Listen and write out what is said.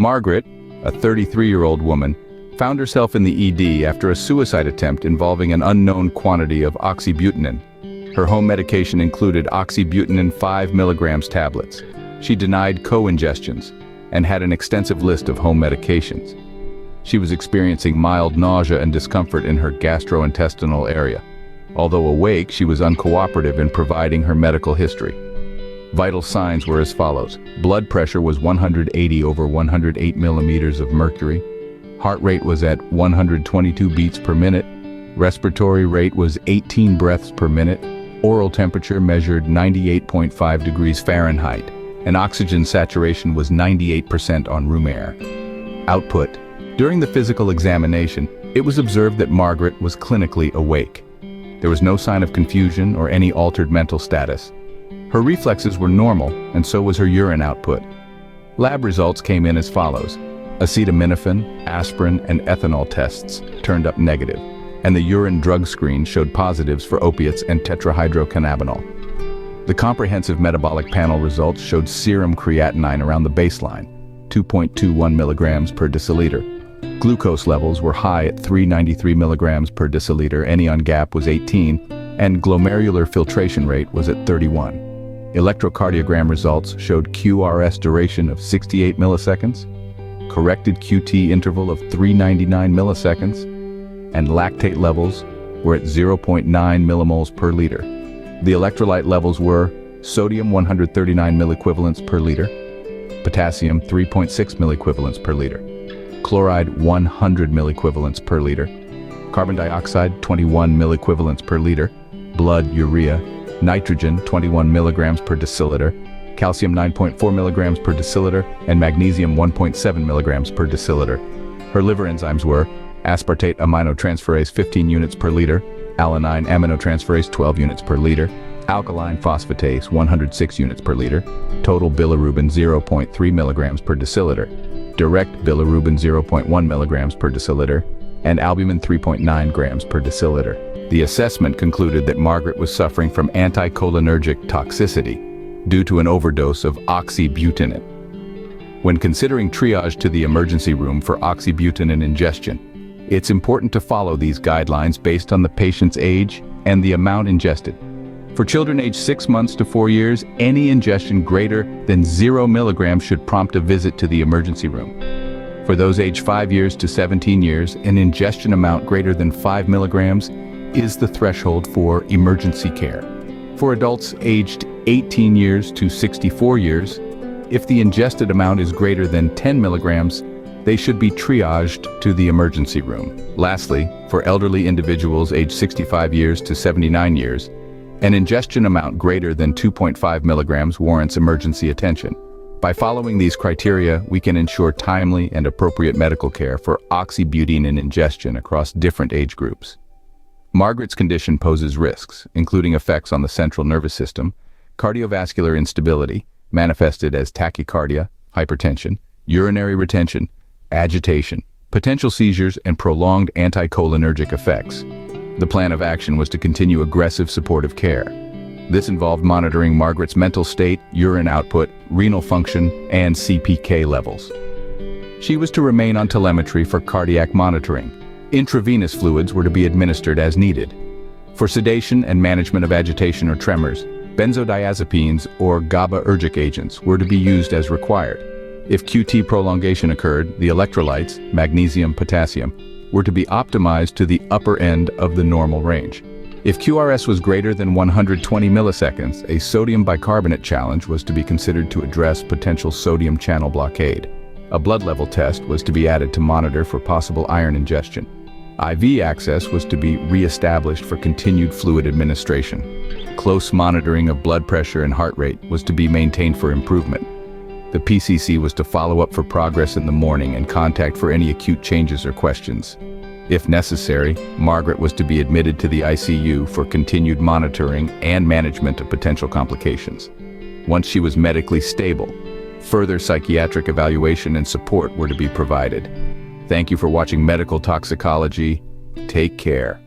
Margaret, a 33-year-old woman, found herself in the ED after a suicide attempt involving an unknown quantity of oxybutynin. Her home medication included oxybutynin 5 milligrams tablets. She denied co-ingestions and had an extensive list of home medications. She was experiencing mild nausea and discomfort in her gastrointestinal area. Although awake, she was uncooperative in providing her medical history. Vital signs were as follows. Blood pressure was 180 over 108 millimeters of mercury. Heart rate was at 122 beats per minute. Respiratory rate was 18 breaths per minute. Oral temperature measured 98.5 degrees Fahrenheit. And oxygen saturation was 98% on room air. Output. During the physical examination, it was observed that Margaret was clinically awake. There was no sign of confusion or any altered mental status. Her reflexes were normal, and so was her urine output. Lab results came in as follows. Acetaminophen, aspirin, and ethanol tests turned up negative, and the urine drug screen showed positives for opiates and tetrahydrocannabinol. The comprehensive metabolic panel results showed serum creatinine around the baseline, 2.21 milligrams per deciliter. Glucose levels were high at 393 milligrams per deciliter, anion gap was 18, and glomerular filtration rate was at 31. Electrocardiogram results showed QRS duration of 68 milliseconds, corrected QT interval of 399 milliseconds, and lactate levels were at 0.9 millimoles per liter. The electrolyte levels were sodium 139 milliequivalents per liter, potassium 3.6 milliequivalents per liter, chloride 100 milliequivalents per liter, carbon dioxide 21 milliequivalents per liter, blood urea, nitrogen 21 milligrams per deciliter, calcium 9.4 milligrams per deciliter, and magnesium 1.7 milligrams per deciliter. Her liver enzymes were aspartate aminotransferase 15 units per liter, alanine aminotransferase 12 units per liter, alkaline phosphatase 106 units per liter, total bilirubin 0.3 milligrams per deciliter, direct bilirubin 0.1 milligrams per deciliter, and albumin 3.9 grams per deciliter. The assessment concluded that Margaret was suffering from anticholinergic toxicity due to an overdose of oxybutynin. When considering triage to the emergency room for oxybutynin ingestion, it's important to follow these guidelines based on the patient's age and the amount ingested. For children aged 6 months to 4 years, any ingestion greater than 0 milligrams should prompt a visit to the emergency room. For those aged 5 years to 17 years, an ingestion amount greater than 5 milligrams is the threshold for emergency care. For adults aged 18 years to 64 years, if the ingested amount is greater than 10 milligrams, they should be triaged to the emergency room. Lastly, for elderly individuals aged 65 years to 79 years, an ingestion amount greater than 2.5 milligrams warrants emergency attention. By following these criteria, we can ensure timely and appropriate medical care for oxybutynin ingestion across different age groups. Margaret's condition poses risks, including effects on the central nervous system, cardiovascular instability, manifested as tachycardia, hypertension, urinary retention, agitation, potential seizures, and prolonged anticholinergic effects. The plan of action was to continue aggressive supportive care. This involved monitoring Margaret's mental state, urine output, renal function, and CPK levels. She was to remain on telemetry for cardiac monitoring. Intravenous fluids were to be administered as needed. For sedation and management of agitation or tremors, benzodiazepines or GABAergic agents were to be used as required. If QT prolongation occurred, the electrolytes, magnesium, potassium, were to be optimized to the upper end of the normal range. If QRS was greater than 120 milliseconds, a sodium bicarbonate challenge was to be considered to address potential sodium channel blockade. A blood level test was to be added to monitor for possible iron ingestion. IV access was to be re-established for continued fluid administration. Close monitoring of blood pressure and heart rate was to be maintained for improvement. The PCC was to follow up for progress in the morning and contact for any acute changes or questions. If necessary, Margaret was to be admitted to the ICU for continued monitoring and management of potential complications. Once she was medically stable, further psychiatric evaluation and support were to be provided. Thank you for watching Medical Toxicology. Take care.